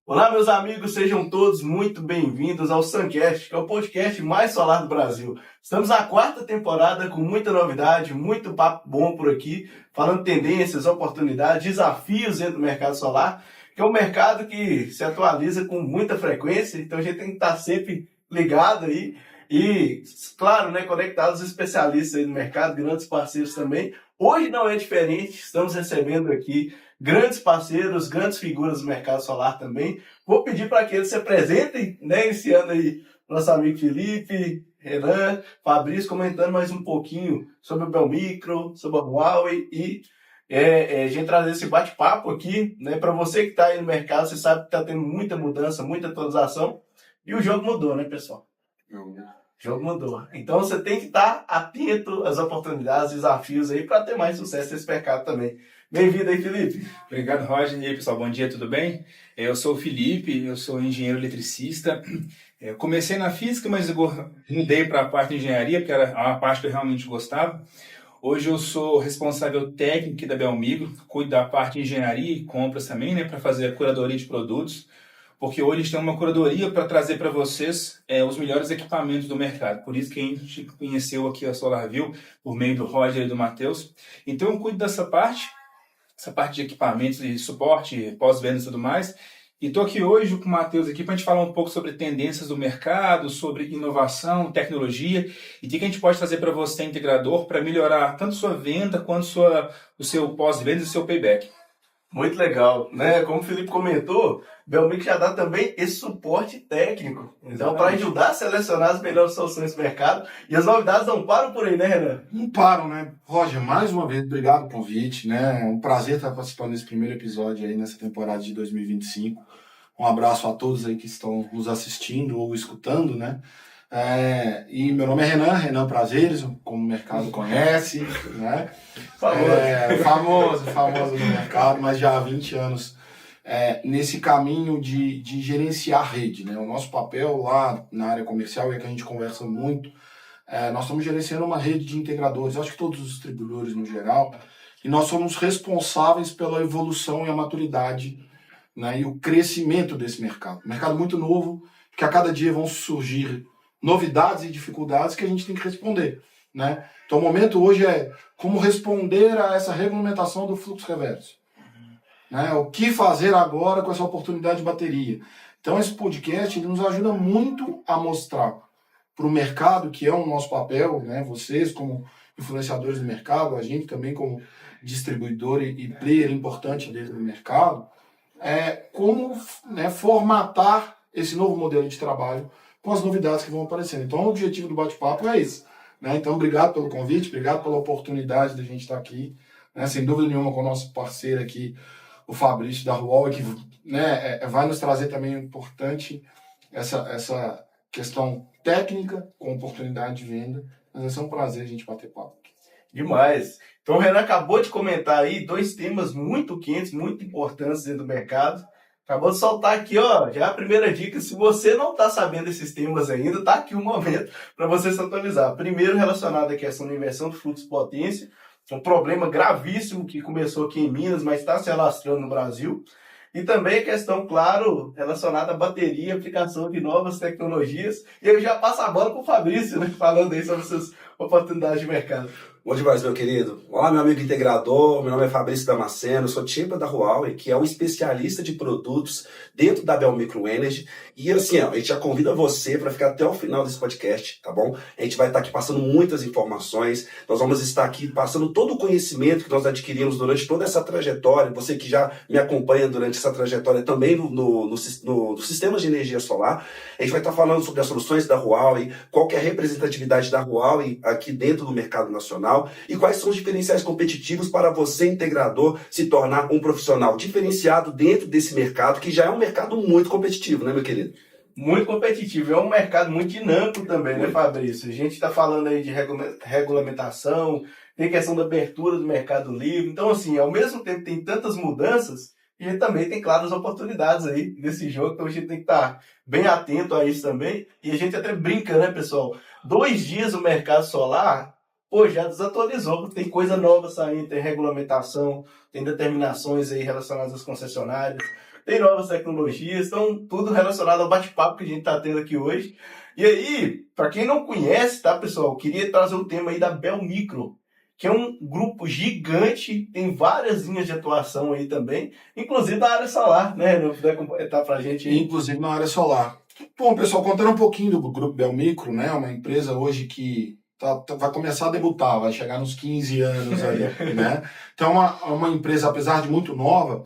Olá, meus amigos, sejam todos muito bem-vindos ao Suncast, que é o podcast mais solar do Brasil. Estamos na 4ª temporada com muita novidade, muito papo bom por aqui, falando tendências, oportunidades, desafios dentro do mercado solar, que é um mercado que se atualiza com muita frequência, então a gente tem que estar sempre ligado aí e, claro, né, conectado aos especialistas aí do mercado, grandes parceiros também. Hoje não é diferente, estamos recebendo aqui grandes parceiros, grandes figuras do mercado solar também. Vou pedir para que eles se apresentem, né? Iniciando aí nosso amigo Felipe, Renan, Fabrício, comentando mais um pouquinho sobre o Belmicro, sobre a Huawei e a gente trazer esse bate-papo aqui, né? Para você que está aí no mercado, você sabe que está tendo muita mudança, muita atualização e o jogo mudou, né, pessoal? O jogo mudou. Então você tem que estar atento às oportunidades, desafios aí para ter mais sucesso nesse mercado também. Bem-vindo aí, Felipe. Obrigado, Roger. E aí, pessoal, bom dia, tudo bem? Eu sou o Felipe, eu sou engenheiro eletricista. Eu comecei na física, mas eu mudei para a parte de engenharia, porque era uma parte que eu realmente gostava. Hoje eu sou responsável técnico da Belmicro, cuido da parte de engenharia e compras também, né, para fazer a curadoria de produtos, porque hoje a gente tem uma curadoria para trazer para vocês os melhores equipamentos do mercado. Por isso que a gente conheceu aqui a SolarView, por meio do Roger e do Matheus. Então eu cuido dessa parte de equipamentos e suporte, pós-vendas e tudo mais. E estou aqui hoje com o Matheus aqui para a gente falar um pouco sobre tendências do mercado, sobre inovação, tecnologia e o que a gente pode fazer para você, integrador, para melhorar tanto sua venda quanto o seu pós-vendas e o seu payback. Muito legal, né? Como o Felipe comentou, Belmicro já dá também esse suporte técnico. Então, para ajudar a selecionar as melhores soluções do mercado. E as novidades não param por aí, né, Renan? Não param, né? Roger, mais uma vez, obrigado pelo convite, né? É um prazer estar participando desse primeiro episódio aí nessa temporada de 2025. Um abraço a todos aí que estão nos assistindo ou escutando, né? E meu nome é Renan Prazeres, como o mercado conhece, né? Famoso no mercado, mas já há 20 anos nesse caminho de gerenciar a rede, né? O nosso papel lá na área comercial, e é que a gente conversa muito, nós estamos gerenciando uma rede de integradores, acho que todos os distribuidores no geral, e nós somos responsáveis pela evolução e a maturidade, né, e o crescimento desse mercado. Mercado muito novo, que a cada dia vão surgir novidades e dificuldades que a gente tem que responder, né? Então o momento hoje é como responder a essa regulamentação do fluxo reverso, né? O que fazer agora com essa oportunidade de bateria. Então esse podcast ele nos ajuda muito a mostrar para o mercado, que é o nosso papel, né? Vocês como influenciadores do mercado, a gente também como distribuidor e player importante dentro do mercado, como, né, formatar esse novo modelo de trabalho com as novidades que vão aparecendo. Então, o objetivo do bate-papo é esse, né? Então, obrigado pelo convite, obrigado pela oportunidade de a gente estar aqui, né? Sem dúvida nenhuma com o nosso parceiro aqui, o Fabrício da Huawei, que, né, vai nos trazer também importante essa questão técnica com oportunidade de venda. Mas vai ser um prazer a gente bater papo aqui. Demais. Então o Renan acabou de comentar aí 2 temas muito quentes, muito importantes dentro do mercado. Acabou de soltar aqui, ó, já a primeira dica. Se você não está sabendo esses temas ainda, tá aqui um momento para você se atualizar. Primeiro, relacionado à questão da inversão do fluxo de potência, um problema gravíssimo que começou aqui em Minas, mas está se alastrando no Brasil. E também a questão, claro, relacionada à bateria, aplicação de novas tecnologias. E eu já passo a bola para o Fabrício, né, falando aí sobre essas oportunidades de mercado. Bom demais, meu querido. Olá, meu amigo integrador. Meu nome é Fabrício Damasceno, sou timpa da Huawei, que é um especialista de produtos dentro da Belmicro Energy. E assim, ó, a gente já convida você para ficar até o final desse podcast, tá bom? A gente vai estar aqui passando muitas informações. Nós vamos estar aqui passando todo o conhecimento que nós adquirimos durante toda essa trajetória. Você que já me acompanha durante essa trajetória também no sistema de energia solar. A gente vai estar falando sobre as soluções da Huawei, qual que é a representatividade da Huawei aqui dentro do mercado nacional e quais são os diferenciais competitivos para você, integrador, se tornar um profissional diferenciado dentro desse mercado, que já é um mercado muito competitivo, né, meu querido? Muito competitivo, é um mercado muito dinâmico também, né, Fabrício? A gente está falando aí de regulamentação, tem questão da abertura do mercado livre. Então, assim, ao mesmo tempo tem tantas mudanças, e também tem, claro, as oportunidades aí desse jogo, então a gente tem que estar bem atento a isso também. E a gente até brinca, né, pessoal? 2 dias o mercado solar, pô, já desatualizou, tem coisa nova saindo, tem regulamentação, tem determinações aí relacionadas às concessionárias, tem novas tecnologias, então tudo relacionado ao bate-papo que a gente está tendo aqui hoje. E aí, para quem não conhece, tá, pessoal, eu queria trazer o tema aí da Belmicro, que é um grupo gigante, tem várias linhas de atuação aí também, inclusive na área solar, né? Não puder comentar pra gente aí. Inclusive na área solar. Bom, pessoal, contando um pouquinho do grupo Belmicro, né? Uma empresa hoje que vai começar a debutar, vai chegar nos 15 anos aí, né? Então, uma empresa, apesar de muito nova,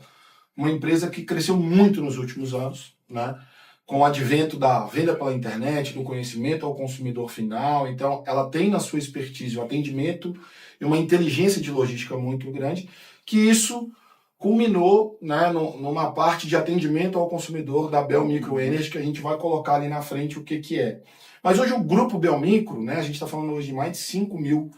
uma empresa que cresceu muito nos últimos anos, né? Com o advento da venda pela internet, do conhecimento ao consumidor final. Então, ela tem na sua expertise o atendimento e uma inteligência de logística muito grande, que isso culminou, né, numa parte de atendimento ao consumidor da Belmicro Energy, que a gente vai colocar ali na frente o que é. Mas hoje o grupo Belmicro, né, a gente está falando hoje de mais de 5 mil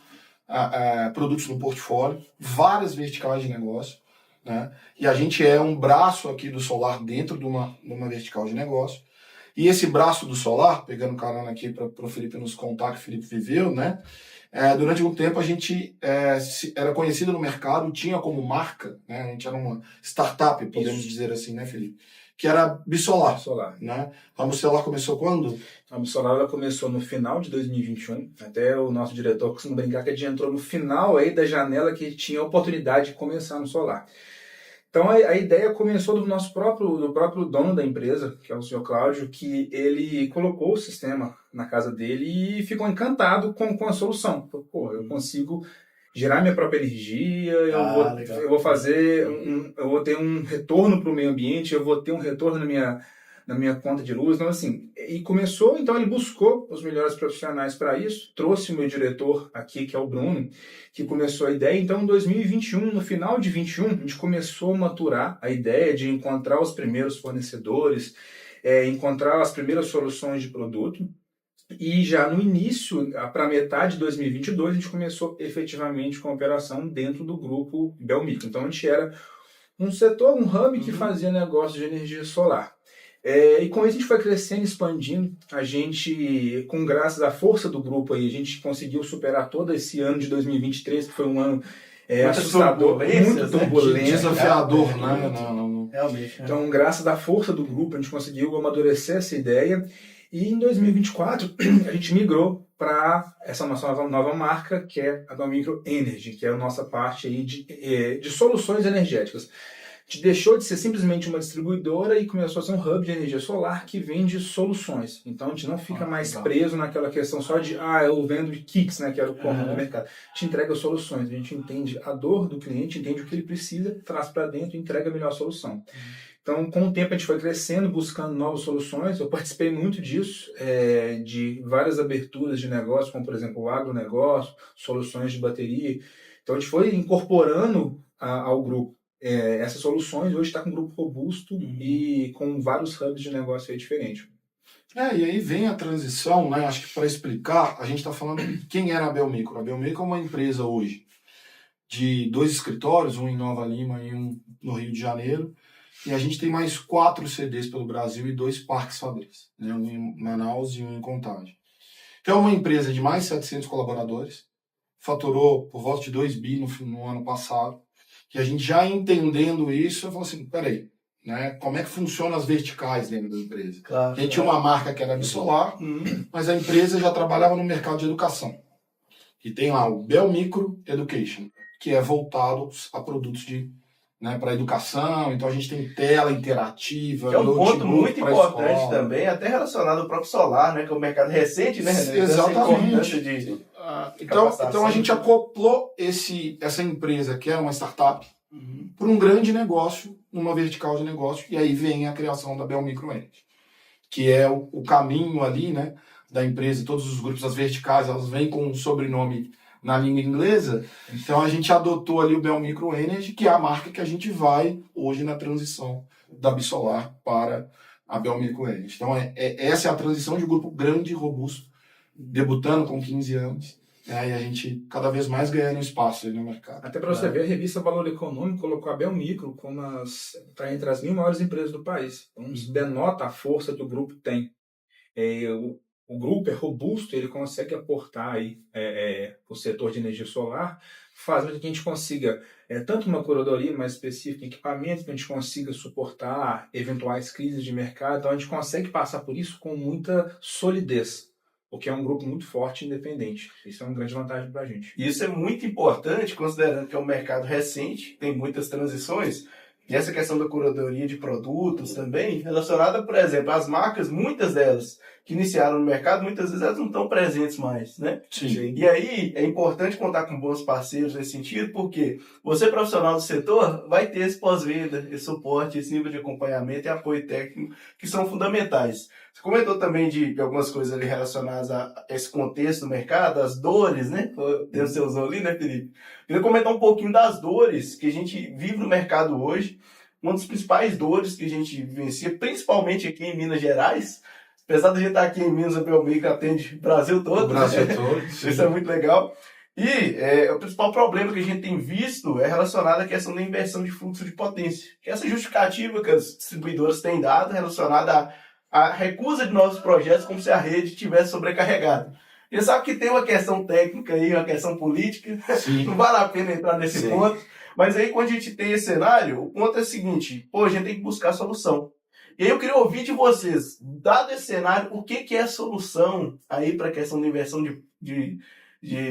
produtos no portfólio, várias verticais de negócio, né? E a gente é um braço aqui do solar dentro de uma vertical de negócio. E esse braço do solar, pegando carona aqui para o Felipe nos contar que o Felipe viveu, né? Durante um tempo a gente era conhecido no mercado, tinha como marca, né? A gente era uma startup, podemos dizer assim, né, Felipe? Que era Bisolar. Solar. Né? A Bisolar começou quando? A Bisolar ela começou no final de 2021. Até o nosso diretor costuma brincar que a gente entrou no final aí da janela que tinha a oportunidade de começar no solar. Então a ideia começou do próprio dono da empresa, que é o senhor Cláudio, que ele colocou o sistema na casa dele e ficou encantado com a solução. Pô, eu consigo gerar minha própria energia, eu vou ter um retorno para o meio ambiente, eu vou ter um retorno na minha conta de luz. Então, assim, e começou, então ele buscou os melhores profissionais para isso, trouxe o meu diretor aqui, que é o Bruno, que começou a ideia. Então, em 2021, no final de 2021, a gente começou a maturar a ideia de encontrar os primeiros fornecedores, encontrar as primeiras soluções de produto. E já no início, para metade de 2022, a gente começou efetivamente com a operação dentro do grupo Belmicro. Então, a gente era um setor, um hub que fazia negócio de energia solar. E com isso a gente foi crescendo, expandindo. A gente, graças à força do grupo aí, a gente conseguiu superar todo esse ano de 2023, que foi um ano assustador, muito turbulento. Desafiador, né? Não. Realmente. Então, graças à força do grupo, a gente conseguiu amadurecer essa ideia. E em 2024, a gente migrou para essa nossa nova marca, que é a Belmicro Energy, que é a nossa parte aí de soluções energéticas. A gente deixou de ser simplesmente uma distribuidora e começou a ser um hub de energia solar que vende soluções. Então a gente não fica mais preso naquela questão só de eu vendo kits, né, que era o comum do mercado. A gente entrega soluções, a gente entende a dor do cliente, entende o que ele precisa, traz para dentro e entrega a melhor solução. Então, com o tempo, a gente foi crescendo, buscando novas soluções. Eu participei muito disso, de várias aberturas de negócio, como, por exemplo, o agronegócio, soluções de bateria. Então, a gente foi incorporando ao grupo essas soluções. Hoje está com um grupo robusto e com vários hubs de negócio aí diferentes. E aí vem a transição, né? Acho que para explicar, a gente está falando de quem era a Belmicro. A Belmicro é uma empresa hoje de 2 escritórios, um em Nova Lima e um no Rio de Janeiro. E a gente tem mais 4 CDs pelo Brasil e 2 parques fabris, né? Um em Manaus e um em Contagem. Então é uma empresa de mais de 700 colaboradores, faturou por volta de 2 bi no ano passado, e a gente já entendendo isso, eu falo assim, peraí, né? Como é que funcionam as verticais dentro da empresa? Claro, a gente tinha uma marca que era Bisolar, mas a empresa já trabalhava no mercado de educação. E tem lá o Belmicro Education, que é voltado a produtos para educação. Então a gente tem tela interativa. Que é um ponto muito importante também, até relacionado ao próprio solar, né? Que é um mercado recente, né? Exatamente. Então a gente acoplou essa empresa, que é uma startup, para um grande negócio, numa vertical de negócio, e aí vem a criação da Belmicro Energy, que é o caminho ali, né, da empresa. Todos os grupos, as verticais, elas vêm com um sobrenome na língua inglesa. Então a gente adotou ali o Belmicro Energy, que é a marca que a gente vai hoje na transição da Bisolar para a Belmicro Energy. Então essa é a transição de um grupo grande e robusto, debutando com 15 anos, né? E a gente cada vez mais ganhando espaço aí no mercado. Até para você ver, a revista Valor Econômico colocou a Belmicro como está entre as 1.000 maiores empresas do país. Então, isso denota a força que o grupo tem. O grupo é robusto, ele consegue aportar aí, o setor de energia solar, fazendo com que a gente consiga, tanto uma curadoria mais específica, equipamentos que a gente consiga suportar eventuais crises de mercado. Então a gente consegue passar por isso com muita solidez, porque é um grupo muito forte e independente. Isso é uma grande vantagem para a gente. Isso é muito importante, considerando que é um mercado recente, tem muitas transições, e essa questão da curadoria de produtos também, relacionada, por exemplo, às marcas, muitas delas que iniciaram no mercado, muitas vezes elas não estão presentes mais, né? Sim. E aí é importante contar com bons parceiros nesse sentido, porque você, profissional do setor, vai ter esse pós-venda, esse suporte, esse nível de acompanhamento e apoio técnico que são fundamentais. Você comentou também de algumas coisas ali relacionadas a esse contexto do mercado, as dores, né? Você usou ali, né, Felipe? Queria comentar um pouquinho das dores que a gente vive no mercado hoje. Uma das principais dores que a gente vivencia, principalmente aqui em Minas Gerais, apesar de a gente estar aqui em Minas, a Belmicro atende o Brasil todo. O Brasil né? todo. Isso é muito legal. E o principal problema que a gente tem visto é relacionado à questão da inversão de fluxo de potência. Que essa justificativa que as distribuidoras têm dado relacionada à recusa de novos projetos, como se a rede estivesse sobrecarregada. Você sabe que tem uma questão técnica aí, uma questão política, Sim. não vale a pena entrar nesse Sim. ponto. Mas aí, quando a gente tem esse cenário, o ponto é o seguinte: a gente tem que buscar solução. E aí eu queria ouvir de vocês, dado esse cenário, o que é a solução aí para a questão da inversão de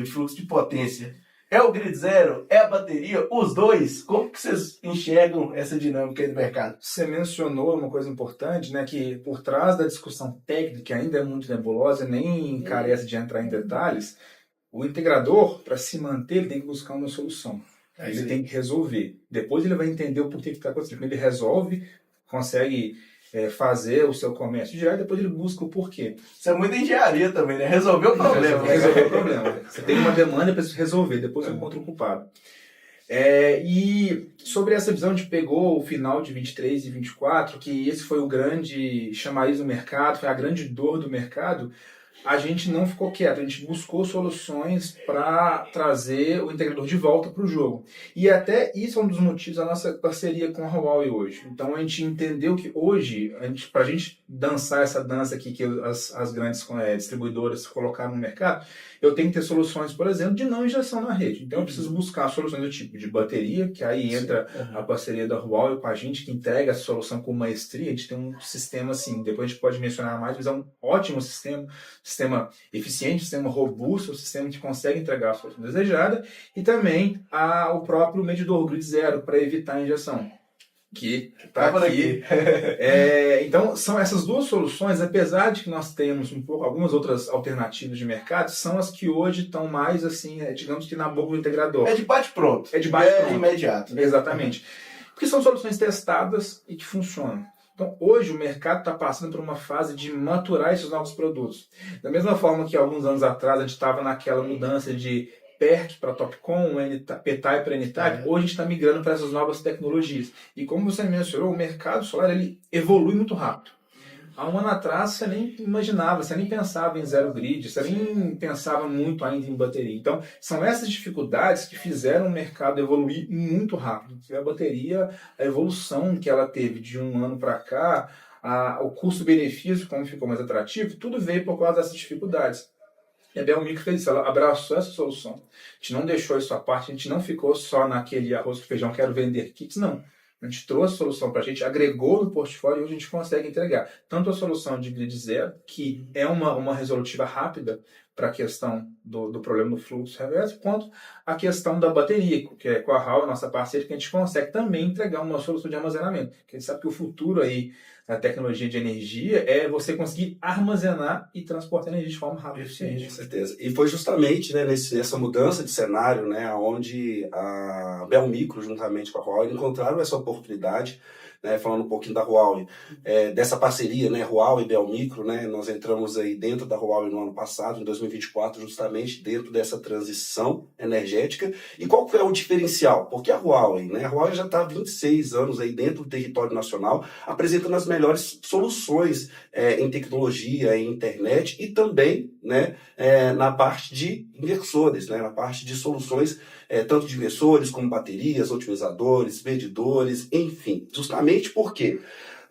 fluxo de potência? É o grid zero? É a bateria? Os dois? Como que vocês enxergam essa dinâmica aí do mercado? Você mencionou uma coisa importante, né, que por trás da discussão técnica, que ainda é muito nebulosa, nem carece de entrar em detalhes, o integrador, para se manter, ele tem que buscar uma solução. Ele tem que resolver. Depois ele vai entender o porquê que está acontecendo. Ele resolve, consegue fazer o seu comércio diário, depois ele busca o porquê. Isso é muita engenharia também, né? Resolver o problema. Resolver o problema. Você tem uma demanda para resolver, depois você encontra o culpado. E sobre essa visão, a gente pegou o final de 23 e 24, que esse foi o grande chamariz do mercado, foi a grande dor do mercado. A gente não ficou quieto, a gente buscou soluções para trazer o integrador de volta para o jogo. E até isso é um dos motivos da nossa parceria com a Huawei hoje. Então a gente entendeu que hoje, para a gente dançar essa dança aqui que as grandes distribuidoras colocaram no mercado, eu tenho que ter soluções, por exemplo, de não injeção na rede. Então eu preciso buscar soluções do tipo de bateria, que aí entra a parceria da Huawei com a gente, que entrega essa solução com maestria. A gente tem um sistema assim, depois a gente pode mencionar mais, mas é um ótimo sistema eficiente, sistema robusto, um sistema que consegue entregar a solução desejada, e também o próprio medidor Grid Zero para evitar a injeção, que está aqui. Então, são essas duas soluções, apesar de que nós temos algumas outras alternativas de mercado, são as que hoje estão mais, assim, digamos que na boca do integrador. É de bate-pronto. É de bate-pronto. É imediato. Exatamente. Porque são soluções testadas e que funcionam. Então, hoje o mercado está passando por uma fase de maturar esses novos produtos. Da mesma forma que alguns anos atrás a gente estava naquela mudança de PERC para TOPCon, P-Type para N-Type, hoje a gente está migrando para essas novas tecnologias. E como você mencionou, o mercado solar ele evolui muito rápido. Há um ano atrás você nem imaginava, você nem pensava em zero grid, você nem pensava muito ainda em bateria. Então, são essas dificuldades que fizeram o mercado evoluir muito rápido. A bateria, a evolução que ela teve de um ano para cá, o custo-benefício, como ficou mais atrativo, tudo veio por causa dessas dificuldades. E a Belmicro fez isso, ela abraçou essa solução. A gente não deixou isso à parte, a gente não ficou só naquele arroz com feijão, quero vender kits, não. A gente trouxe a solução para a gente, agregou no portfólio e hoje a gente consegue entregar. Tanto a solução de grid zero, que é uma resolutiva rápida para a questão do problema do fluxo reverso, quanto a questão da bateria, que é com a Huawei, nossa parceira, que a gente consegue também entregar uma solução de armazenamento. Porque a gente sabe que o futuro aí da tecnologia de energia é você conseguir armazenar e transportar energia de forma rápida e eficiente. Com certeza. E foi justamente nessa mudança de cenário, né, onde a Belmicro, juntamente com a Huawei, encontraram essa oportunidade né, falando um pouquinho da Huawei, dessa parceria, né, Huawei e Belmicro, né, nós entramos aí dentro da Huawei no ano passado, em 2024, justamente dentro dessa transição energética. E qual que é o diferencial? Porque a Huawei, né, a Huawei já está há 26 anos aí dentro do território nacional, apresentando as melhores soluções em tecnologia, em internet e também, né, na parte de inversores, né, na parte de soluções tanto de inversores como baterias, otimizadores, medidores, enfim. Justamente porque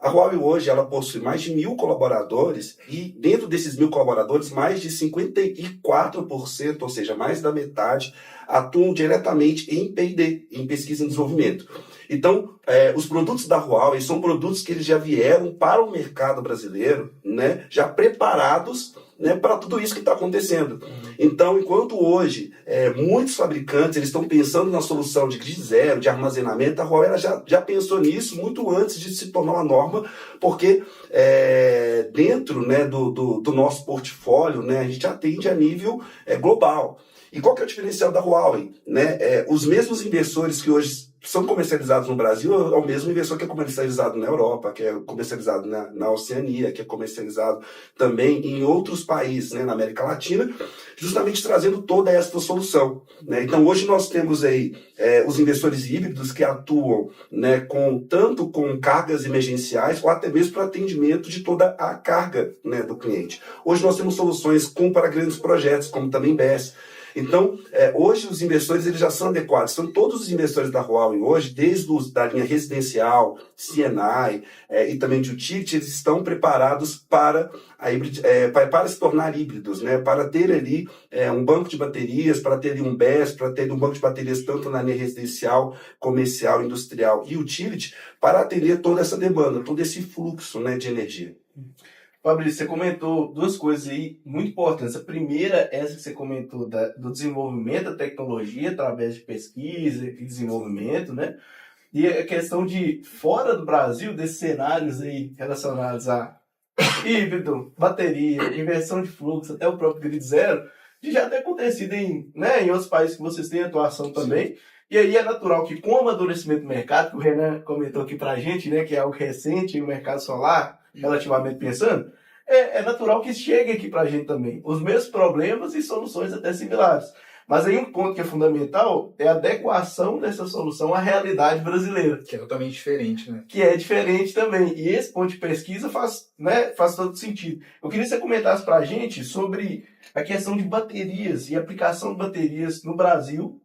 a Huawei hoje ela possui mais de 1.000 colaboradores e dentro desses 1.000 colaboradores, mais de 54%, ou seja, mais da metade, atuam diretamente em P&D, em pesquisa e desenvolvimento. Então, os produtos da Huawei são produtos que eles já vieram para o mercado brasileiro, né, já preparados, né, para tudo isso que está acontecendo. Então, enquanto hoje muitos fabricantes eles estão pensando na solução de grid zero, de armazenamento, a Huawei ela já pensou nisso muito antes de se tornar uma norma, porque dentro, né, do nosso portfólio, né, a gente atende a nível global. E qual que é o diferencial da Huawei? Né? Os mesmos inversores que hoje são comercializados no Brasil é o mesmo inversor que é comercializado na Europa, que é comercializado na Oceania, que é comercializado também em outros países, né, na América Latina, justamente trazendo toda essa solução. Né? Então hoje nós temos aí os inversores híbridos que atuam, né, tanto com cargas emergenciais ou até mesmo para atendimento de toda a carga, né, do cliente. Hoje nós temos soluções para grandes projetos, como também BES. Então, hoje os investidores eles já são adequados. São todos os investidores da Huawei hoje, desde da linha residencial, CNI e também de utility, eles estão preparados para se tornar híbridos, né? Para ter ali um banco de baterias, para ter ali um BES, para ter um banco de baterias tanto na linha residencial, comercial, industrial e utility, para atender toda essa demanda, todo esse fluxo, né, de energia. Fabrício, você comentou duas coisas aí muito importantes. A primeira, essa que você comentou do desenvolvimento da tecnologia através de pesquisa e desenvolvimento, né? E a questão de, fora do Brasil, desses cenários aí relacionados a híbrido, bateria, inversão de fluxo, até o próprio grid zero, de já ter acontecido em outros países que vocês têm atuação também. Sim. E aí é natural que, com o amadurecimento do mercado, que o Renan comentou aqui pra gente, né, que é algo recente no mercado solar, relativamente pensando, é natural que chegue aqui para a gente também. Os mesmos problemas e soluções até similares. Mas aí um ponto que é fundamental é a adequação dessa solução à realidade brasileira. Que é totalmente diferente, né? Que é diferente também. E esse ponto de pesquisa faz todo sentido. Eu queria que você comentasse para a gente sobre a questão de baterias e aplicação de baterias no Brasil,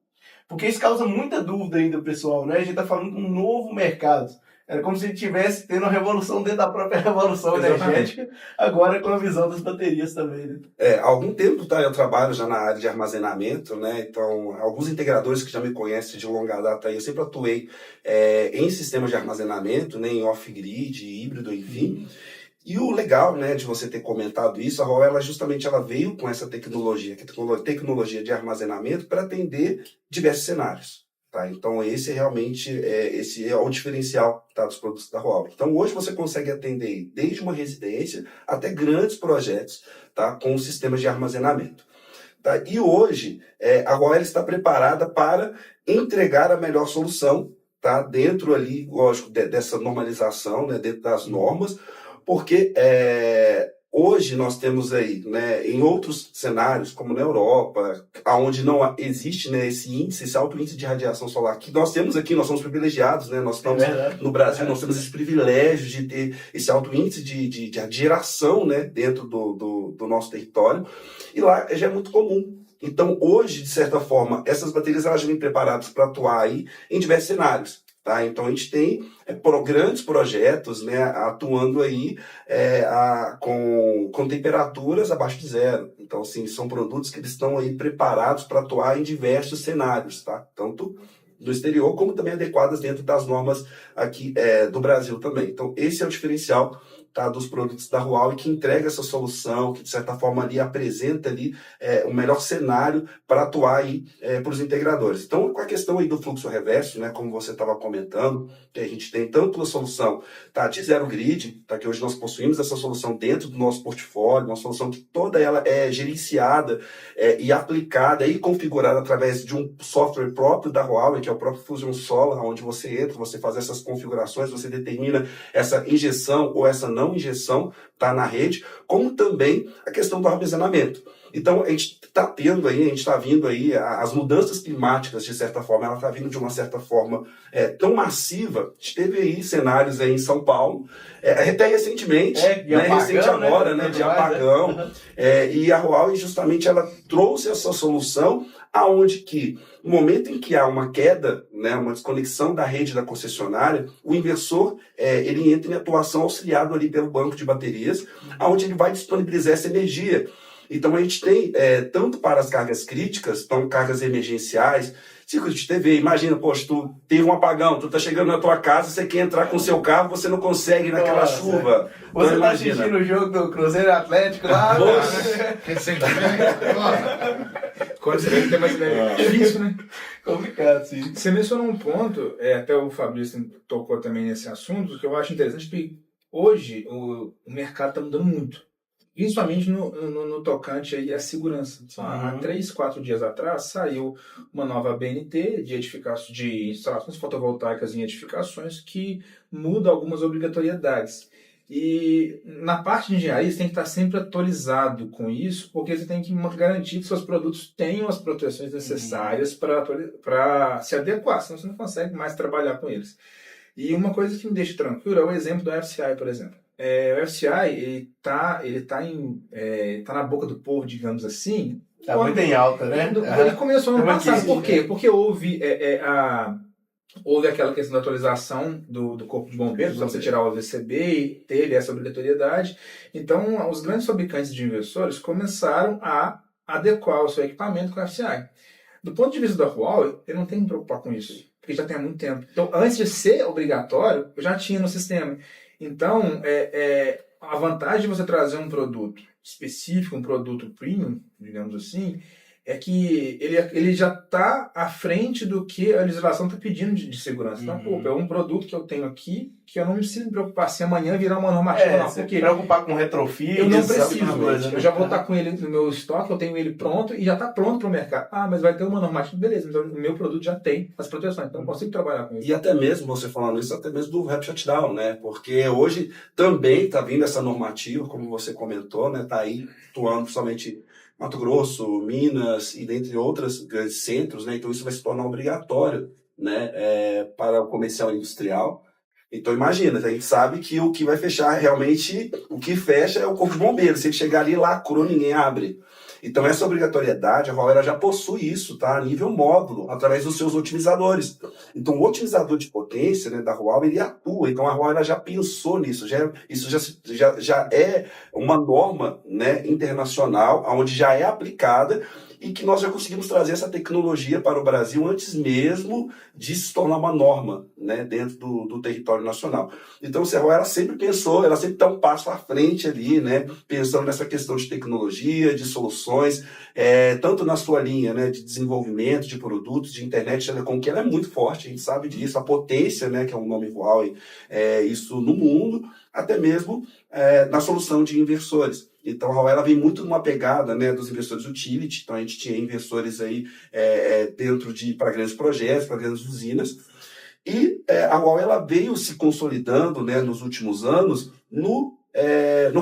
porque isso causa muita dúvida ainda, pessoal, né? A gente está falando de um novo mercado. Era como se a gente estivesse tendo uma revolução dentro da própria revolução energética, agora com a visão das baterias também, né? Há algum tempo eu trabalho já na área de armazenamento, né? Então, alguns integradores que já me conhecem de longa data, eu sempre atuei em sistemas de armazenamento, né? Em off-grid, híbrido, enfim. E o legal, né, de você ter comentado isso, a Huawei ela veio com essa tecnologia, que é tecnologia de armazenamento, para atender diversos cenários. Tá? Então, esse é o diferencial, tá, dos produtos da Huawei. Então, hoje você consegue atender desde uma residência até grandes projetos, tá, com sistemas de armazenamento. Tá? E hoje, a Huawei está preparada para entregar a melhor solução, tá, dentro ali, lógico, dessa normalização, né, dentro das normas, porque hoje nós temos aí, né, em outros cenários, como na Europa, onde não existe, né, esse alto índice de radiação solar, que nós temos aqui, nós somos privilegiados, né, nós estamos no Brasil, nós temos esse privilégio de ter esse alto índice de geração, né, dentro do nosso território, e lá já é muito comum. Então, hoje, de certa forma, essas baterias elas já vêm preparadas para atuar aí em diversos cenários. Tá? Então a gente tem grandes projetos, né, atuando aí com temperaturas abaixo de zero. Então, assim, são produtos que eles estão aí preparados para atuar em diversos cenários, tá? Tanto do exterior como também adequadas dentro das normas aqui do Brasil também. Então esse é o diferencial tá, dos produtos da Huawei, que entrega essa solução, que de certa forma ali apresenta ali o melhor cenário para atuar aí para os integradores. Então, com a questão aí do fluxo reverso, né, como você estava comentando, que a gente tem tanto a solução, tá, de zero grid, tá, que hoje nós possuímos essa solução dentro do nosso portfólio, uma solução que toda ela é gerenciada e aplicada e configurada através de um software próprio da Huawei, que é o próprio Fusion Solar, onde você entra, você faz essas configurações, você determina essa injeção ou essa não injeção, tá, na rede, como também a questão do armazenamento. Então, a gente está tendo aí, a gente está vindo aí, as mudanças climáticas, de certa forma, ela está vindo de uma certa forma tão massiva. A gente teve aí cenários aí em São Paulo, até recentemente, recente agora, de apagão, e a Huawei justamente ela trouxe essa solução aonde que, no momento em que há uma queda, né, uma desconexão da rede da concessionária, o inversor ele entra em atuação auxiliado ali pelo banco de baterias, aonde ele vai disponibilizar essa energia. Então a gente tem, tanto para as cargas críticas, então cargas emergenciais, ciclo de TV, imagina, poxa, tu teve um apagão, tu tá chegando na tua casa, você quer entrar com o seu carro, você não consegue ir naquela chuva. Você tá assistindo o jogo do Cruzeiro Atlético lá? Quando você tem que ter mais ideia. Difícil, né? Complicado, sim. Você mencionou um ponto, até o Fabrício tocou também nesse assunto, que eu acho interessante, porque hoje o mercado está mudando muito. Principalmente no tocante aí à segurança. Há 3, 4 dias atrás saiu uma nova BNT de instalações fotovoltaicas em edificações que muda algumas obrigatoriedades. E na parte de engenharia você tem que estar sempre atualizado com isso, porque você tem que garantir que seus produtos tenham as proteções necessárias para se adequar, senão você não consegue mais trabalhar com eles. E uma coisa que me deixa tranquilo é o exemplo do FCI, por exemplo. O FCI, ele tá na boca do povo, digamos assim. Tá muito em alta, né? Ele começou ano passado. Por quê? Porque houve aquela questão da atualização do corpo de bombeiros, para você tirar o VCB, e teve essa obrigatoriedade. Então, os grandes fabricantes de inversores começaram a adequar o seu equipamento com o FCI. Do ponto de vista da Huawei, ele não tem que me preocupar com isso, porque já tem há muito tempo. Então, antes de ser obrigatório, eu já tinha no sistema. Então, a vantagem de você trazer um produto específico, um produto premium, digamos assim, é que ele já está à frente do que a legislação está pedindo de segurança. Então, é um produto que eu tenho aqui que eu não preciso me preocupar se amanhã virar uma normativa. Não, porque preocupar com retrofit. Eu não preciso. Eu já vou estar com ele no meu estoque, eu tenho ele pronto e já está pronto para o mercado. Mas vai ter uma normativa, beleza, então o meu produto já tem as proteções, então eu consigo trabalhar com isso. E até mesmo, você falando isso, até mesmo do Rapid Shutdown, né? Porque hoje também está vindo essa normativa, como você comentou, né? Está aí atuando principalmente Mato Grosso, Minas e dentre outros grandes centros, né? Então isso vai se tornar obrigatório, né? Para o comercial industrial. Então imagina, a gente sabe que o que vai fechar realmente, o que fecha é o corpo de bombeiro. Se ele chegar ali, lacrou, ninguém abre. Então essa obrigatoriedade, a Huawei já possui isso, tá? A nível módulo, através dos seus otimizadores. Então o otimizador de potência, né, da Huawei, ele atua. Então a Huawei já pensou nisso. Isso já é uma norma, né, internacional, onde já é aplicada e que nós já conseguimos trazer essa tecnologia para o Brasil antes mesmo de se tornar uma norma, né, dentro do território nacional. Então, a Huawei ela sempre pensou, ela sempre está um passo à frente ali, né, pensando nessa questão de tecnologia, de soluções, tanto na sua linha, né, de desenvolvimento de produtos, de internet, telecom, que ela é muito forte, a gente sabe disso, a potência, né, que é o nome Huawei, isso no mundo, até mesmo na solução de inversores. Então a Huawei ela vem muito numa pegada, né, dos inversores utility. Então a gente tinha inversores aí dentro para grandes projetos, para grandes usinas. E a Huawei ela veio se consolidando, né, nos últimos anos no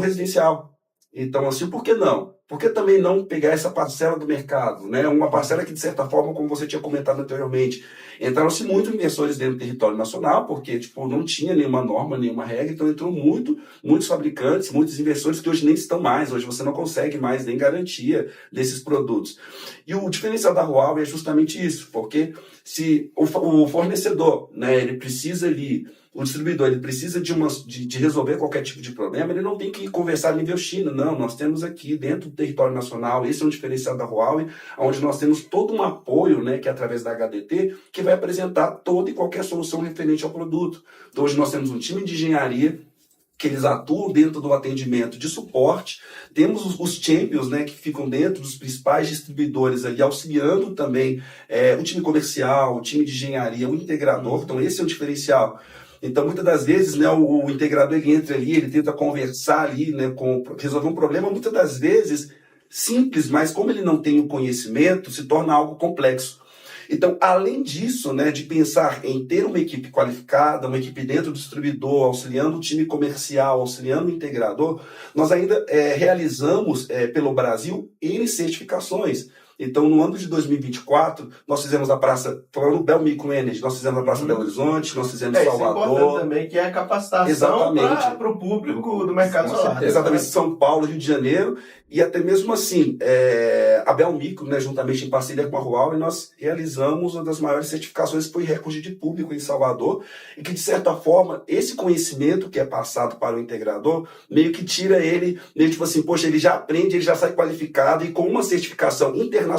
residencial. Então, assim, por que não? Por que também não pegar essa parcela do mercado, né? Uma parcela que, de certa forma, como você tinha comentado anteriormente, entraram-se muito inversores dentro do território nacional, porque não tinha nenhuma norma, nenhuma regra, então entrou muitos fabricantes, muitos inversores que hoje nem estão mais, hoje você não consegue mais nem garantia desses produtos. E o diferencial da Huawei é justamente isso, porque se o fornecedor, né, ele precisa ali, o distribuidor ele precisa de resolver qualquer tipo de problema, ele não tem que conversar a nível China, não, nós temos aqui dentro do território nacional, esse é um diferencial da Huawei, onde nós temos todo um apoio, né, que é através da HDT, que vai apresentar toda e qualquer solução referente ao produto. Então hoje nós temos um time de engenharia que eles atuam dentro do atendimento de suporte. Temos os champions, né, que ficam dentro dos principais distribuidores ali, auxiliando também o time comercial, o time de engenharia, o integrador. Então esse é o diferencial. Então, muitas das vezes, né, o integrador ele entra ali, ele tenta conversar ali, né, resolver um problema, muitas das vezes simples, mas como ele não tem o conhecimento, se torna algo complexo. Então, além disso, né, de pensar em ter uma equipe qualificada, uma equipe dentro do distribuidor, auxiliando o time comercial, auxiliando o integrador, nós ainda realizamos pelo Brasil N certificações. Então, no ano de 2024, nós fizemos a praça, falando Bel Micro Energy, nós fizemos a Praça Belo Horizonte, nós fizemos Salvador. Isso é importante também, que é a capacitação para o público do mercado solar. Exatamente, São Paulo, Rio de Janeiro, e até mesmo assim, a Bel Micro, né, juntamente em parceria com a Huawei, nós realizamos uma das maiores certificações que foi recorde de público em Salvador, e que, de certa forma, esse conhecimento que é passado para o integrador, meio que tira ele, meio tipo assim, poxa, ele já aprende, ele já sai qualificado, e com uma certificação internacional,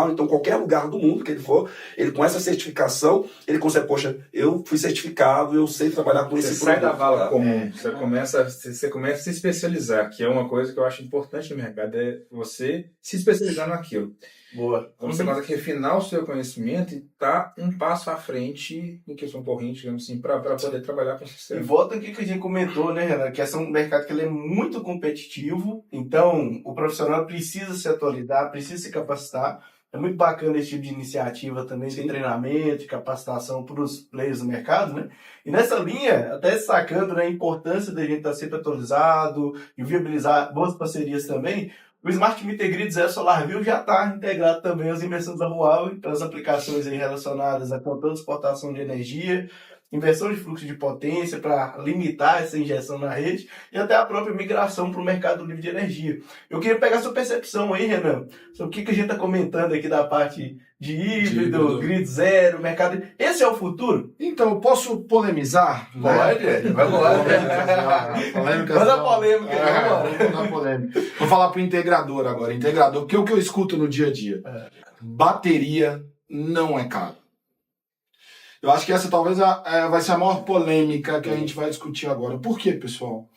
então qualquer lugar do mundo que ele for, ele com essa certificação, ele consegue, poxa, eu fui certificado, eu sei trabalhar com esse produto. Você sai da vala comum, você começa a se especializar, que é uma coisa que eu acho importante no mercado, é você se especializar naquilo. Boa. Então você consegue refinar o seu conhecimento e estar um passo à frente em questão corrente, digamos assim, para poder trabalhar com o E sistema. volta aqui que a gente comentou, né, Renan, que esse é um mercado que ele é muito competitivo, então o profissional precisa se atualizar, precisa se capacitar. É muito bacana esse tipo de iniciativa também, de treinamento, de capacitação para os players do mercado, né? E nessa linha, até destacando, né, a importância da gente estar sempre atualizado e viabilizar boas parcerias também, o Smart Meter Grid Zero SolarView já está integrado também às inversões da Huawei, para as aplicações aí relacionadas a controle de exportação de energia, inversão de fluxo de potência para limitar essa injeção na rede e até a própria migração para o mercado livre de energia. Eu queria pegar sua percepção aí, Renan, sobre o que a gente está comentando aqui da parte de híbrido, grid zero, mercado... Esse é o futuro? Então, eu posso polemizar? Pode, vai embora. Manda polêmica, vamos dar polêmica. Vou falar para o integrador agora. Integrador, porque o que eu escuto no dia a dia? Bateria não é caro. Eu acho que essa talvez vai ser a maior polêmica que a gente vai discutir agora. Por quê, pessoal?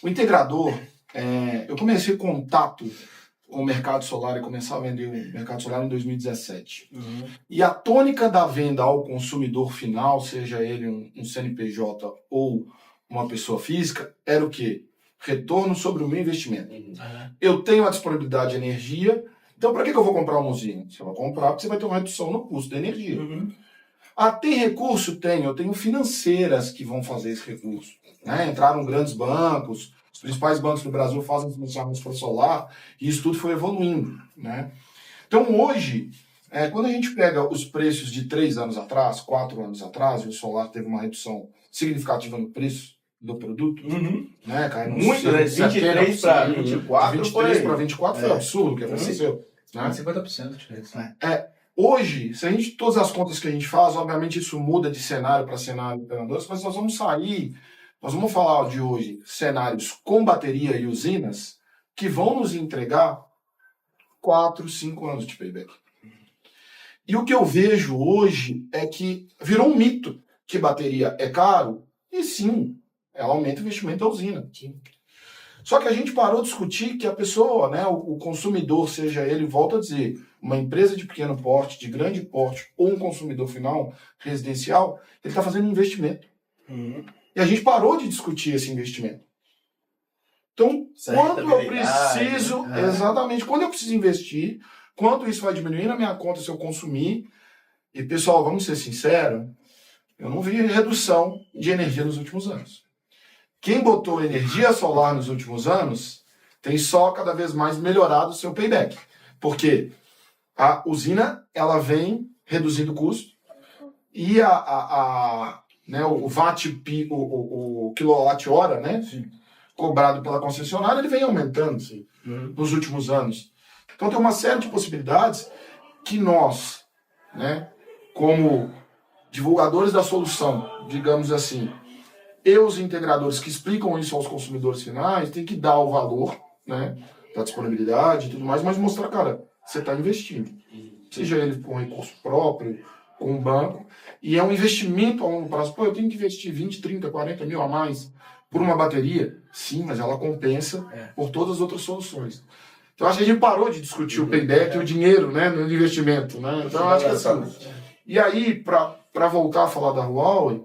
O integrador, eu comecei contato com o mercado solar e começar a vender o mercado solar em 2017. Uhum. E a tônica da venda ao consumidor final, seja ele um CNPJ ou uma pessoa física, era o quê? Retorno sobre o meu investimento. Uhum. Eu tenho a disponibilidade de energia, então para que eu vou comprar uma usina? Você vai comprar porque você vai ter uma redução no custo da energia. Uhum. Tem recurso? Tem. Eu tenho financeiras que vão fazer esse recurso. Né? Entraram grandes bancos, os principais bancos do Brasil fazem financiamento para solar, e isso tudo foi evoluindo. Né? Então hoje, quando a gente pega os preços de 3 anos atrás, 4 anos atrás, e o solar teve uma redução significativa no preço do produto, né? Caiu muito, né? 23 para 24. 23 para 24 foi absurdo o que aconteceu. Né? 50% de diferença. Hoje, se a gente, todas as contas que a gente faz, obviamente isso muda de cenário para cenário de operadores, mas nós vamos falar de hoje cenários com bateria e usinas que vão nos entregar 4, 5 anos de payback. E o que eu vejo hoje é que virou um mito que bateria é caro, e sim, ela aumenta o investimento da usina. Sim. Só que a gente parou de discutir que a pessoa, né, o consumidor, seja ele, volta a dizer, uma empresa de pequeno porte, de grande porte, ou um consumidor final residencial, ele está fazendo um investimento. E a gente parou de discutir esse investimento. Então, quando eu preciso, exatamente, quando eu preciso investir, quanto isso vai diminuir na minha conta se eu consumir, e pessoal, vamos ser sinceros, eu não vi redução de energia nos últimos anos. Quem botou energia solar nos últimos anos tem só cada vez mais melhorado o seu payback. Porque a usina ela vem reduzindo o custo e né, o watt, o quilowatt-hora, né, cobrado pela concessionária, ele vem aumentando nos últimos anos. Então tem uma série de possibilidades que nós, né, como divulgadores da solução, digamos assim, e os integradores que explicam isso aos consumidores finais tem que dar o valor, né, da disponibilidade e tudo mais, mas mostrar, cara, você está investindo. Seja ele com recurso próprio, com um banco, e é um investimento a longo prazo. Pô, eu tenho que investir 20, 30, 40 mil a mais Por uma bateria, sim, mas ela compensa por todas as outras soluções. Então, acho que a gente parou de discutir o payback e o dinheiro, né, no investimento, né? Então, acho que é assim. E aí, para voltar a falar da Huawei,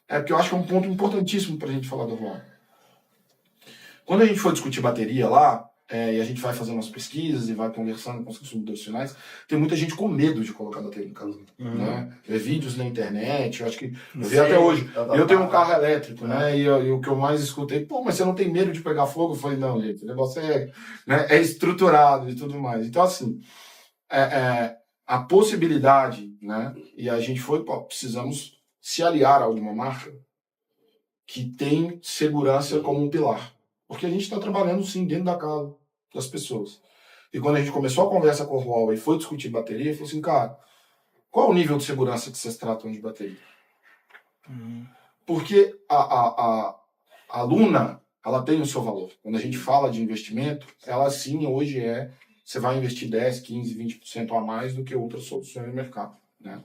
porque eu acho que é um ponto importantíssimo para a gente falar da Huawei. Quando a gente for discutir bateria lá, e a gente vai fazendo as pesquisas e vai conversando com os consumidores finais, tem muita gente com medo de colocar bateria em casa. Né? Vê vídeos na internet, eu acho que eu vi até hoje. Eu tenho um carro elétrico, né? E o que eu mais escutei, mas você não tem medo de pegar fogo? Eu falei, não, gente, o negócio é estruturado e tudo mais. Então, assim, a possibilidade, né? E a gente precisamos se aliar a alguma marca que tem segurança como um pilar. Porque a gente está trabalhando, sim, dentro da casa das pessoas. E quando a gente começou a conversa com a Huawei e foi discutir bateria, falou assim, cara, qual é o nível de segurança que vocês tratam de bateria? Porque a Luna, ela tem o seu valor. Quando a gente fala de investimento, ela sim, hoje você vai investir 10, 15, 20% a mais do que outras soluções no mercado, né?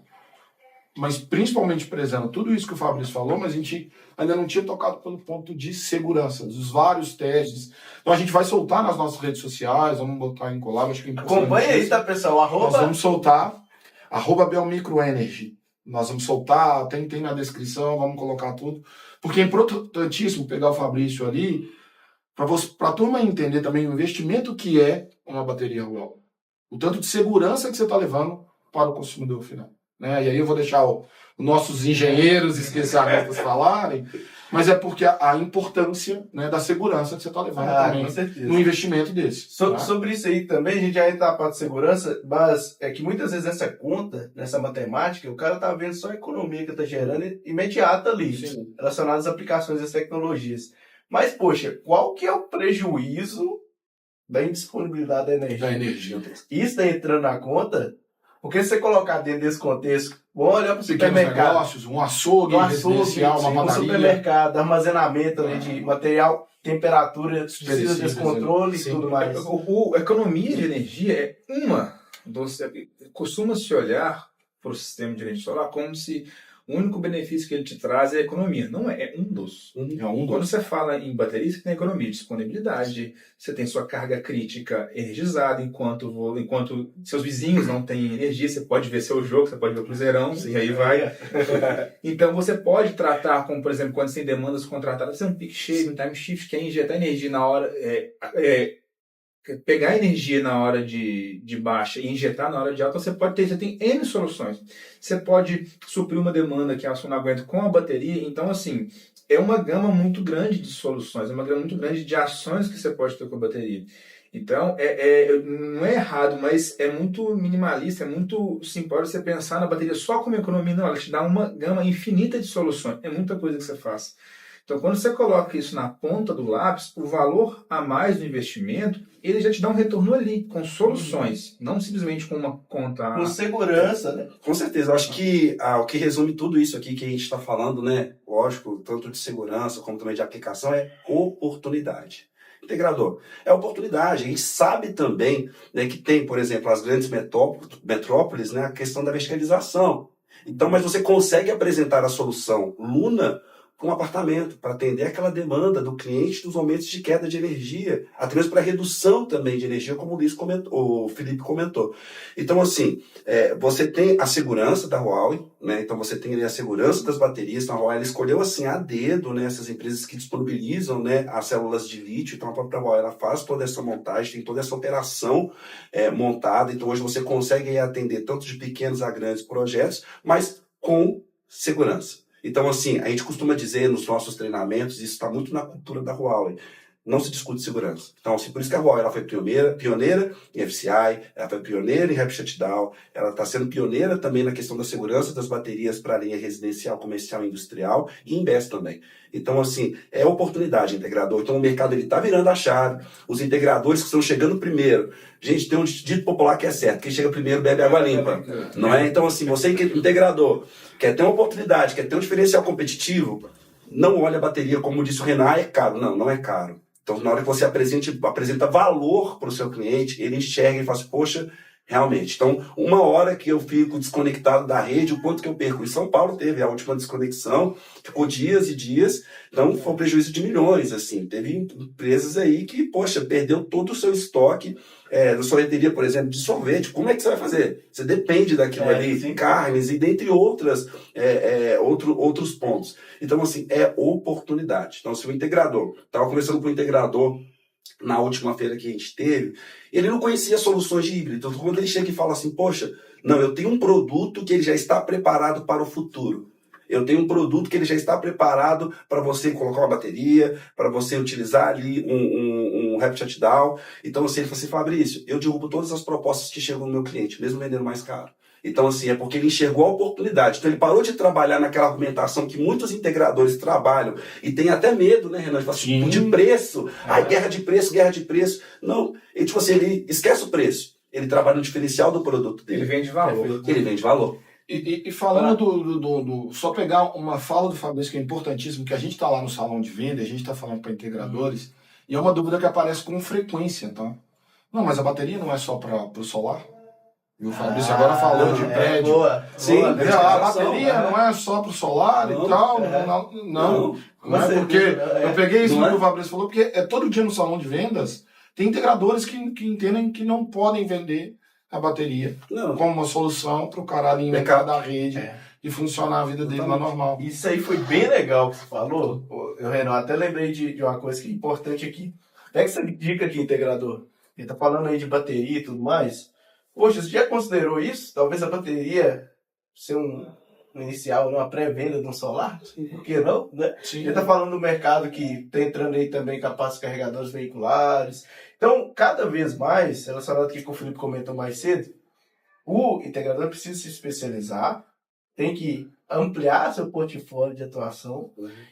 Mas principalmente prezando tudo isso que o Fabrício falou, mas a gente ainda não tinha tocado pelo ponto de segurança, dos vários testes. Então a gente vai soltar nas nossas redes sociais, vamos botar em collab, acho que é importante. Acompanha aí, tá, pessoal? Nós vamos soltar, @belmicroenergy. Nós vamos soltar, tem na descrição, vamos colocar tudo. Porque é importantíssimo pegar o Fabrício ali, para a turma entender também o investimento que é uma bateria Huawei. O tanto de segurança que você está levando para o consumidor final. Né? E aí eu vou deixar os nossos engenheiros especialistas falarem, mas é porque a importância, né, da segurança que você está levando também no investimento desse. Sobre isso aí também, a gente já entra na parte de segurança, mas é que muitas vezes essa conta, nessa matemática, o cara tá vendo só a economia que está gerando imediata ali, relacionada às aplicações das tecnologias. Mas, poxa, qual que é o prejuízo da indisponibilidade da energia? Isso está entrando na conta? Porque se você colocar dentro desse contexto, vamos olhar para o supermercado. Negócios, um açougue residencial, uma padaria. Um supermercado, armazenamento ali de material, temperatura, precisa desse controle e tudo mais. A economia de energia é uma. Costuma-se olhar para o sistema de energia solar como se o único benefício que ele te traz é a economia. Não é, é um dos. Quando você fala em bateria, você tem economia de disponibilidade, você tem sua carga crítica energizada, enquanto seus vizinhos não têm energia, você pode ver seu jogo, você pode ver o Cruzeirão, e aí vai. Então você pode tratar como, por exemplo, quando você tem demandas contratadas, você tem um peak shave, um time shift, que é injetar energia na hora... pegar energia na hora de baixa e injetar na hora de alta, você tem N soluções. Você pode suprir uma demanda que a sua não aguenta com a bateria. Então, assim, é uma gama muito grande de soluções, é uma gama muito grande de ações que você pode ter com a bateria. Então, não é errado, mas é muito minimalista, é muito simplório você pensar na bateria só como economia. Não, ela te dá uma gama infinita de soluções. É muita coisa que você faz. Então, quando você coloca isso na ponta do lápis, o valor a mais do investimento, ele já te dá um retorno ali, com soluções, não simplesmente com uma conta... Com segurança, né? Com certeza. Eu acho que o que resume tudo isso aqui que a gente está falando, né, lógico, tanto de segurança como também de aplicação, é oportunidade. Integrador, é oportunidade. A gente sabe também, né, que tem, por exemplo, as grandes metrópoles, né, a questão da verticalização. Então, mas você consegue apresentar a solução Luna para um apartamento, para atender aquela demanda do cliente dos momentos de queda de energia, até mesmo para redução também de energia, como o Felipe comentou. Então, assim, você tem a segurança da Huawei, né? Então você tem ali a segurança das baterias. Então a Huawei escolheu assim a dedo, né, essas empresas que disponibilizam, né, as células de lítio. Então a própria Huawei ela faz toda essa montagem, tem toda essa operação montada. Então hoje você consegue atender tanto de pequenos a grandes projetos, mas com segurança. Então, assim, a gente costuma dizer nos nossos treinamentos, isso está muito na cultura da Huawei, não se discute segurança. Então, assim, por isso que a Huawei ela foi pioneira em FCI, ela foi pioneira em Rapid Shutdown, ela está sendo pioneira também na questão da segurança das baterias para a linha residencial, comercial e industrial, e em BESS também. Então, assim, é oportunidade integrador. Então, o mercado está virando a chave, os integradores que estão chegando primeiro. Gente, tem um dito popular que é certo, quem chega primeiro bebe água limpa, não é? Então, assim, você que é integrador, quer ter uma oportunidade, quer ter um diferencial competitivo, não olha a bateria, como disse o Renan, é caro. Não, não é caro. Então, na hora que você apresenta valor para o seu cliente, ele enxerga e fala assim, poxa, Realmente. Então, uma hora que eu fico desconectado da rede, o quanto que eu perco. Em São Paulo teve a última desconexão, ficou dias e dias, então foi um prejuízo de milhões, assim. Teve empresas aí que, poxa, perdeu todo o seu estoque, na sorveteria, por exemplo, de sorvete. Como é que você vai fazer? Você depende daquilo ali, sim. carnes e dentre outros pontos. Então, assim, é oportunidade. Então, se o integrador, estava conversando com o integrador na última feira que a gente teve, ele não conhecia soluções de híbrido. Então, quando ele chega e fala assim, poxa, não, eu tenho um produto que ele já está preparado para o futuro. Eu tenho um produto que ele já está preparado para você colocar uma bateria, para você utilizar ali um rapid shutdown. Então, assim, ele falou assim, Fabrício, eu derrubo todas as propostas que chegam no meu cliente, mesmo vendendo mais caro. Então, assim, é porque ele enxergou a oportunidade. Então, ele parou de trabalhar naquela argumentação que muitos integradores trabalham e tem até medo, né, Renan? Assim, de preço. Ai, guerra de preço, guerra de preço. Não, ele, tipo assim, ele esquece o preço. Ele trabalha no diferencial do produto dele. Ele vende valor. Ele vende valor. E falando só pegar uma fala do Fabrício que é importantíssimo, que a gente está lá no salão de venda, a gente está falando para integradores, e é uma dúvida que aparece com frequência, tá? Não, mas a bateria não é só para o solar? E o Fabrício agora falou de prédio. Boa. Sim, Boa. Entendeu? A bateria não é só para o solar e tal. Não é porque eu peguei isso que o Fabrício falou, porque todo dia no salão de vendas tem integradores que entendem que não podem vender a bateria como uma solução para o cara alimentar da rede e funcionar a vida dele lá normal. Isso aí foi bem legal que você falou. Eu, Renan, até lembrei de uma coisa que é importante aqui. Pega essa dica aqui, integrador. Ele tá falando aí de bateria e tudo mais. Poxa, você já considerou isso? Talvez a bateria ser um inicial, uma pré-venda de um solar? Por que não, né? Sim. Ele está falando do mercado que está entrando aí também capazes carregadores veiculares. Então, cada vez mais, relacionado aqui com o Felipe comentou mais cedo, o integrador precisa se especializar, tem que ampliar seu portfólio de atuação,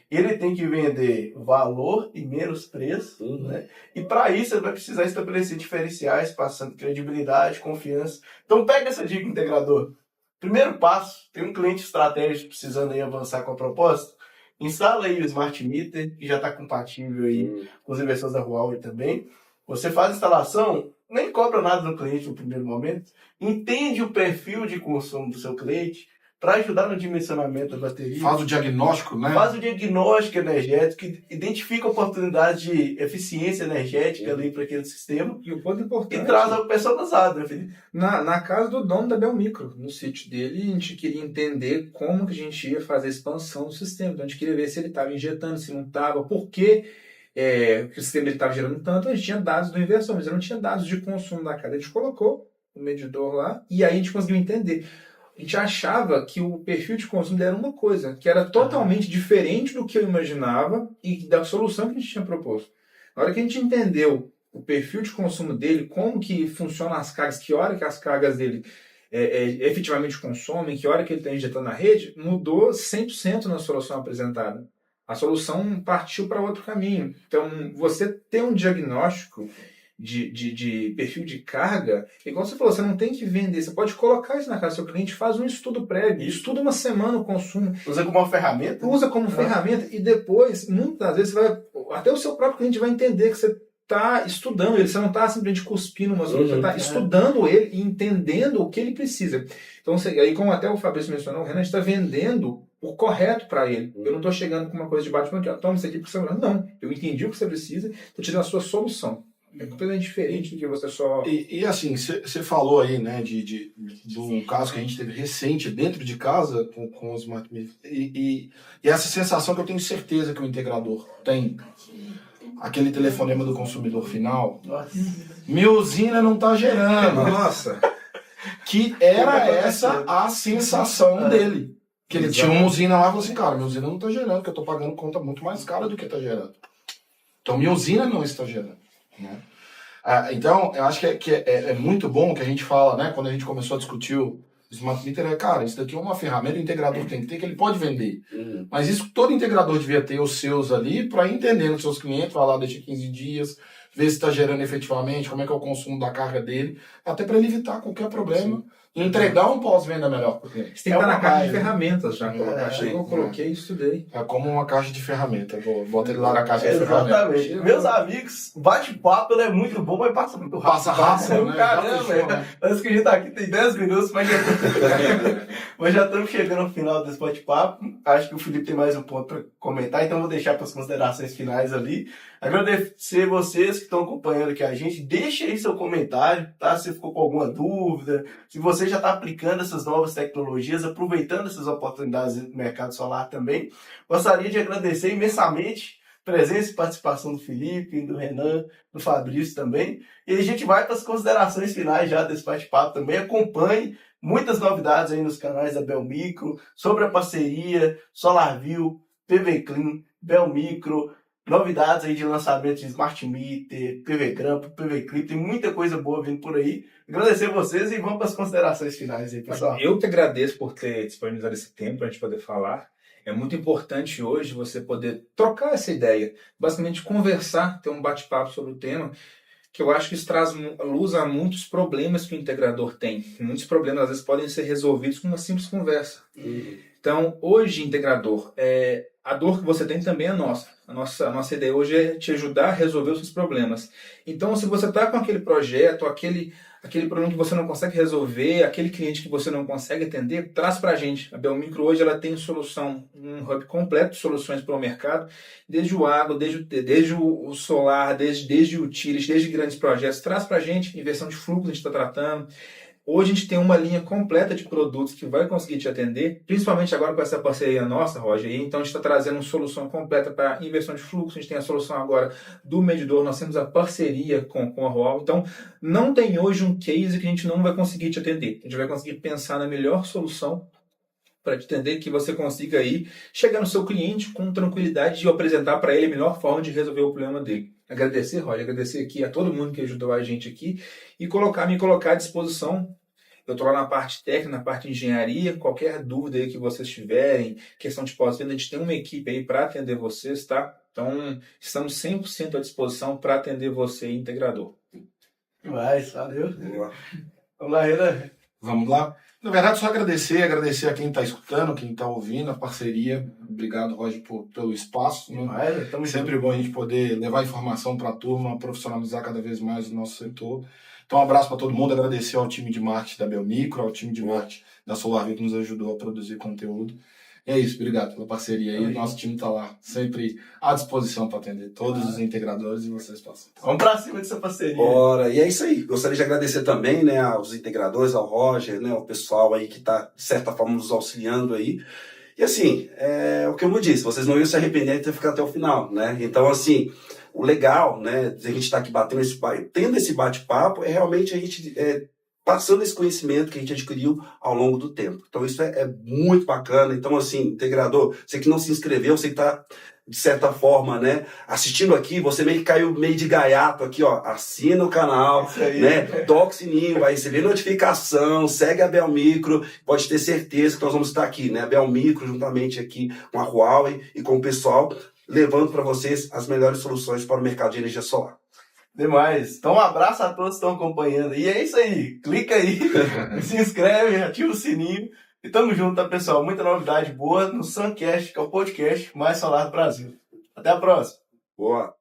ele tem que vender valor e menos preço, né? E para isso ele vai precisar estabelecer diferenciais, passando credibilidade, confiança. Então pega essa dica, integrador. Primeiro passo, tem um cliente estratégico precisando aí avançar com a proposta, instala aí o Smart Meter, que já está compatível aí com os investidores da Huawei também. Você faz a instalação, nem cobra nada do cliente no primeiro momento, entende o perfil de consumo do seu cliente, para ajudar no dimensionamento da bateria. Faz o diagnóstico, né? Faz o diagnóstico energético, identifica oportunidades de eficiência energética ali para aquele sistema. E o ponto importante. E traz algo personalizado, né, Felipe? Na casa do dono da Belmicro, no sítio dele, a gente queria entender como que a gente ia fazer a expansão do sistema. Então a gente queria ver se ele estava injetando, se não estava, por que o sistema estava gerando tanto. A gente tinha dados do inversor, mas não tinha dados de consumo da casa. A gente colocou o medidor lá e aí a gente conseguiu entender. A gente achava que o perfil de consumo era uma coisa, que era totalmente diferente do que eu imaginava e da solução que a gente tinha proposto. Na hora que a gente entendeu o perfil de consumo dele, como que funcionam as cargas, que hora que as cargas dele efetivamente consomem, que hora que ele está injetando na rede, mudou 100% na solução apresentada. A solução partiu para outro caminho. Então, você ter um diagnóstico de perfil de carga, igual você falou, você não tem que vender, você pode colocar isso na casa do seu cliente, faz um estudo prévio, estuda uma semana o consumo. Usa como uma ferramenta? Usa como ferramenta e depois, muitas vezes, até o seu próprio cliente vai entender que você está estudando ele, você não está simplesmente cuspindo uma solução, você está estudando ele e entendendo o que ele precisa. Então, aí como até o Fabrício mencionou, o Renan está vendendo o correto para ele. Eu não estou chegando com uma coisa de baixo-ponto, toma isso aqui para você. Não, eu entendi o que você precisa, estou te dando a sua solução. É completamente diferente do que você só... E assim, você falou aí, né, de um caso que a gente teve recente dentro de casa com os Smart Meter. E essa sensação que eu tenho certeza que o integrador tem, aquele telefonema do consumidor final, minha usina não está gerando. Nossa! Que era essa a sensação dele. Que ele tinha uma usina lá e falou assim, cara, minha usina não está gerando, porque eu estou pagando conta muito mais cara do que está gerando. Então minha usina não está gerando. Né? Então, eu acho que é muito bom que a gente fala, né, quando a gente começou a discutir o Smart Meter, cara, isso daqui é uma ferramenta, o integrador tem que ter, que ele pode vender. Mas isso todo integrador devia ter os seus ali para ir entendendo os seus clientes, vai lá, deixa 15 dias, ver se está gerando efetivamente, como é que é o consumo da carga dele, até para ele evitar qualquer problema entregar um pós-venda melhor para o cliente. Você tem que estar na caixa de vibe. ferramentas já. Colocar. sim. Eu coloquei e estudei. É como uma caixa de ferramenta. Bota ele lá na caixa de ferramenta. Exatamente. Meus amigos, bate-papo ele é muito bom, mas passa muito rápido. Passa rápido, né? Caramba, Já fechou, né? parece que a gente tá aqui tem 10 minutos, mas já estamos chegando ao final desse bate-papo. Acho que o Felipe tem mais um ponto para comentar, então vou deixar para as considerações finais ali. Agradecer vocês que estão acompanhando aqui a gente. Deixe aí seu comentário, tá? Se ficou com alguma dúvida, se você já está aplicando essas novas tecnologias, aproveitando essas oportunidades do mercado solar também. Gostaria de agradecer imensamente a presença e participação do Felipe, do Renan, do Fabrício também. E a gente vai para as considerações finais já desse bate-papo também. Acompanhe muitas novidades aí nos canais da Belmicro, sobre a parceria, SolarView, PV Clean, Belmicro, novidades aí de lançamento de Smart Meter, PV Grampo, PV Clip, tem muita coisa boa vindo por aí. Agradecer vocês e vamos para as considerações finais aí, pessoal. Eu que agradeço por ter disponibilizado esse tempo para a gente poder falar. É muito importante hoje você poder trocar essa ideia, basicamente conversar, ter um bate-papo sobre o tema, que eu acho que isso traz luz a muitos problemas que o integrador tem. Muitos problemas, às vezes, podem ser resolvidos com uma simples conversa. Então, hoje, integrador, a dor que você tem também é nossa. A nossa ideia hoje é te ajudar a resolver os seus problemas. Então, se você está com aquele projeto, aquele problema que você não consegue resolver, aquele cliente que você não consegue atender, traz para a gente. A Belmicro hoje ela tem solução, um hub completo de soluções para o mercado, desde o agro, desde o solar, desde o utility, desde grandes projetos. Traz para a gente, inversão de fluxo a gente está tratando. Hoje a gente tem uma linha completa de produtos que vai conseguir te atender, principalmente agora com essa parceria nossa, Roger. Então a gente está trazendo uma solução completa para inversão de fluxo, a gente tem a solução agora do medidor, nós temos a parceria com a Huawei. Então não tem hoje um case que a gente não vai conseguir te atender. A gente vai conseguir pensar na melhor solução para te atender, que você consiga aí chegar no seu cliente com tranquilidade e apresentar para ele a melhor forma de resolver o problema dele. Agradecer, Roger, agradecer aqui a todo mundo que ajudou a gente aqui e me colocar à disposição. Eu estou lá na parte técnica, na parte de engenharia, qualquer dúvida aí que vocês tiverem, questão de pós-venda, a gente tem uma equipe aí para atender vocês, tá? Então, estamos 100% à disposição para atender você, integrador. Valeu. Vamos lá, Renan. Vamos lá. Na verdade, só agradecer a quem está escutando, quem está ouvindo, a parceria. Obrigado, Roger, pelo espaço. Né? Sempre bom a gente poder levar informação para a turma, profissionalizar cada vez mais o nosso setor. Então, um abraço para todo mundo, agradecer ao time de marketing da Belmicro, ao time de marketing da SolarView que nos ajudou a produzir conteúdo. E é isso, obrigado pela parceria aí. Nosso time está lá, sempre à disposição para atender todos os integradores e vocês passam. Vamos para cima dessa parceria. Bora, e é isso aí. Gostaria de agradecer também, né, aos integradores, ao Roger, né, ao pessoal aí que está, de certa forma, nos auxiliando aí. E assim, o que eu disse, vocês não iam se arrepender de ter ficado até o final, né? Então, assim, o legal, né, de a gente estar aqui tendo esse bate-papo, é realmente a gente passando esse conhecimento que a gente adquiriu ao longo do tempo. Então isso é muito bacana. Então assim, integrador, você que não se inscreveu, você que está, de certa forma, né, assistindo aqui, você meio que caiu meio de gaiato aqui, ó, assina o canal, né, toca o sininho, vai receber notificação, segue a Belmicro, pode ter certeza que nós vamos estar aqui, né, a Belmicro juntamente aqui com a Huawei e com o pessoal, levando para vocês as melhores soluções para o mercado de energia solar. Demais. Então, um abraço a todos que estão acompanhando. E é isso aí. Clica aí, se inscreve, ativa o sininho. E tamo junto, tá, pessoal? Muita novidade boa no Suncast, que é o podcast mais solar do Brasil. Até a próxima. Boa.